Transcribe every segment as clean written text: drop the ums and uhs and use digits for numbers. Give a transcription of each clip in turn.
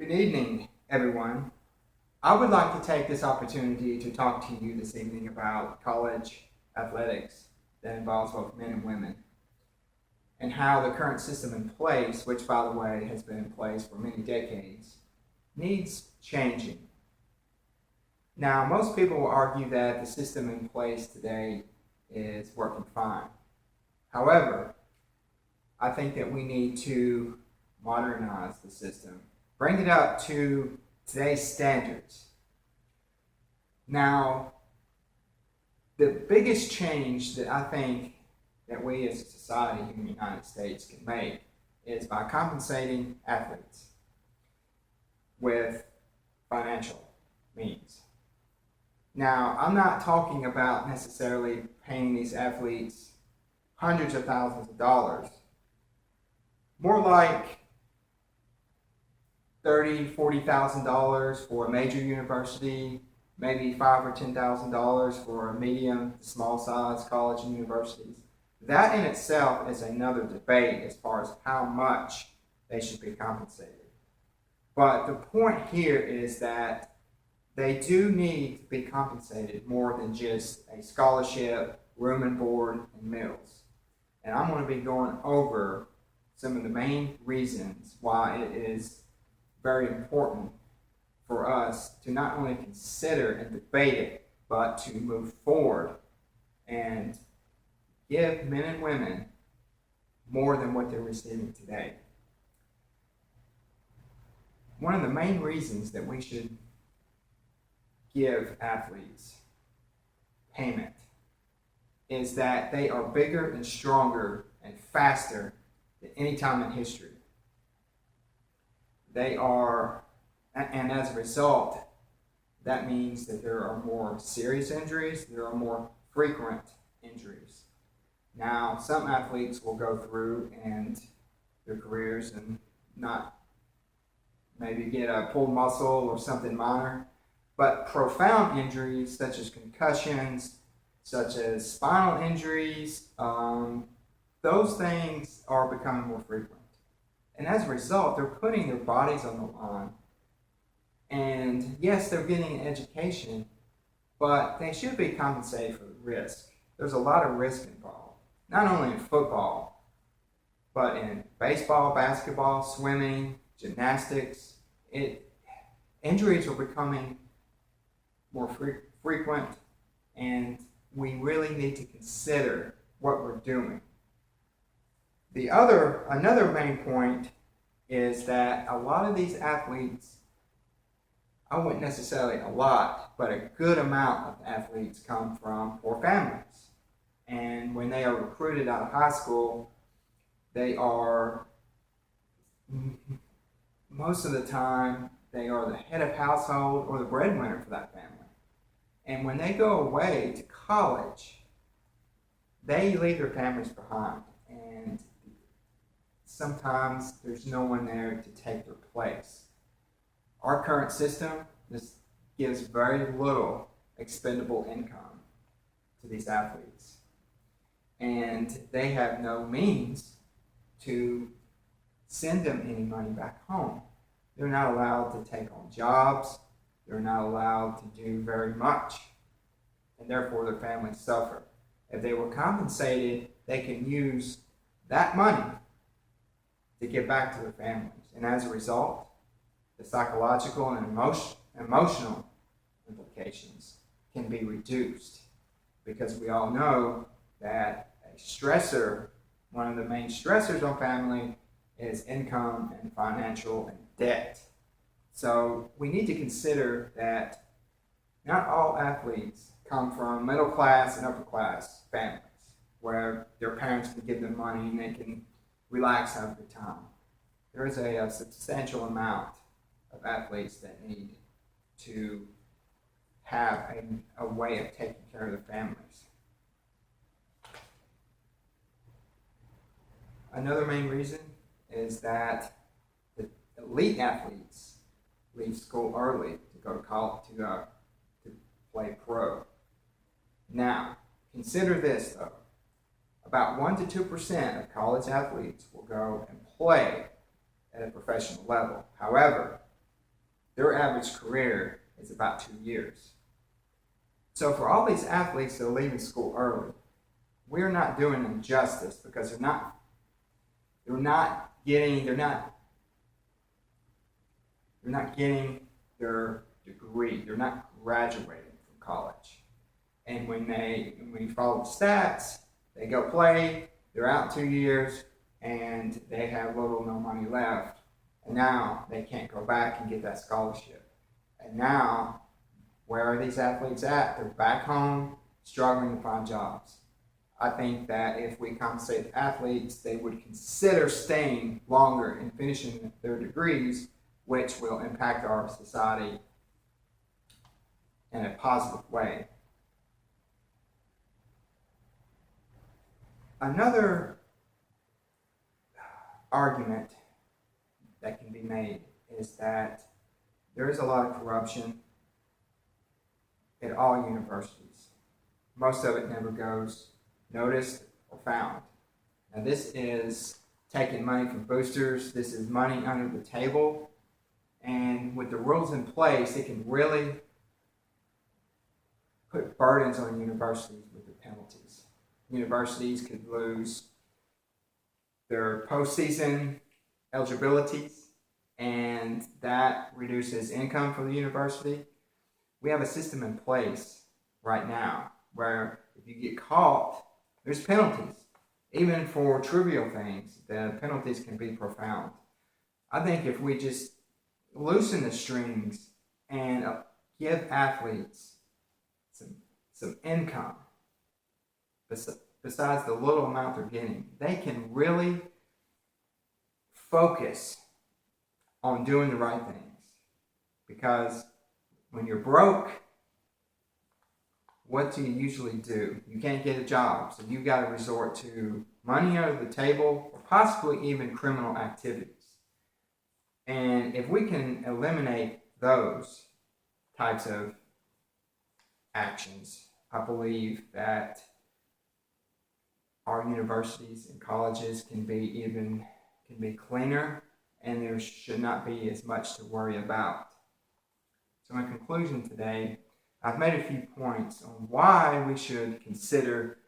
Good evening, everyone. I would like to take this opportunity to talk to you this evening about college athletics that involves both men and women, and how the current system in place, which by the way has been in place for many decades, needs changing. Now, most people will argue that the system in place today is working fine. However, I think that we need to modernize the system, bring it up to today's standards. Now, the biggest change that I think that we as a society in the United States can make is by compensating athletes with financial means. Now, I'm not talking about necessarily paying these athletes hundreds of thousands of dollars. More like $30,000, $40,000 for a major university, maybe $5,000 or $10,000 for a medium to small size college and universities. That in itself is another debate as far as how much they should be compensated. But the point here is that they do need to be compensated more than just a scholarship, room and board, and meals. And I'm going to be going over some of the main reasons why it is very important for us to not only consider and debate it, but to move forward and give men and women more than what they're receiving today. One of the main reasons that we should give athletes payment is that they are bigger and stronger and faster than any time in history. They are, and as a result, that means that there are more serious injuries, there are more frequent injuries. Now, some athletes will go through and their careers and not maybe get a pulled muscle or something minor, but profound injuries such as concussions, such as spinal injuries, those things are becoming more frequent. And as a result, they're putting their bodies on the line. And yes, they're getting an education, but they should be compensated for the risk. There's a lot of risk involved, not only in football, but in baseball, basketball, swimming, gymnastics. Injuries are becoming more frequent, and we really need to consider what we're doing. Another main point is that a lot of these athletes, I wouldn't necessarily a lot, but a good amount of athletes come from poor families. And when they are recruited out of high school, they are, most of the time, they are the head of household or the breadwinner for that family. And when they go away to college, they leave their families behind. And sometimes there's no one there to take their place. Our current system just gives very little expendable income to these athletes. And they have no means to send them any money back home. They're not allowed to take on jobs. They're not allowed to do very much. And therefore their families suffer. If they were compensated, they can use that money to give back to their families. And as a result, the psychological and emotional implications can be reduced, because we all know that a stressor, one of the main stressors on family, is income and financial and debt. So we need to consider that not all athletes come from middle class and upper class families where their parents can give them money and they can relax, have a good time. There is a substantial amount of athletes that need to have a way of taking care of their families. Another main reason is that the elite athletes leave school early to go to college to play pro. Now, consider this though. About 1% to 2% of college athletes will go and play at a professional level. However, their average career is about 2 years. So for all these athletes that are leaving school early, we're not doing them justice because they're not getting their degree. They're not graduating from college. And when you follow the stats, they go play, they're out 2 years, and they have little or no money left. And now they can't go back and get that scholarship. And now, where are these athletes at? They're back home, struggling to find jobs. I think that if we compensate the athletes, they would consider staying longer and finishing their degrees, which will impact our society in a positive way. Another argument that can be made is that there is a lot of corruption at all universities. Most of it never goes noticed or found. Now this is taking money from boosters. This is money under the table. And with the rules in place, it can really put burdens on universities with the penalties. Universities could lose their postseason eligibilities, and that reduces income for the university. We have a system in place right now where if you get caught, there's penalties. Even for trivial things, the penalties can be profound. I think if we just loosen the strings and give athletes some income besides the little amount they're getting, they can really focus on doing the right things. Because when you're broke, what do you usually do? You can't get a job, so you've got to resort to money under the table or possibly even criminal activities. And if we can eliminate those types of actions, I believe that our universities and colleges can be cleaner, and there should not be as much to worry about. So in conclusion today, I've made a few points on why we should consider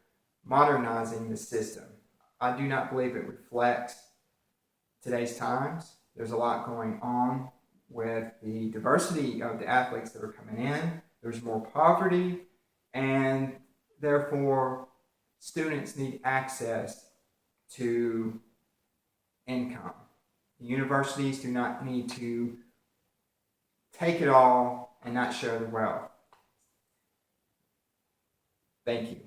modernizing the system. I do not believe it reflects today's times. There's a lot going on with the diversity of the athletes that are coming in. There's more poverty, and therefore students need access to income. The universities do not need to take it all and not share the wealth. Thank you.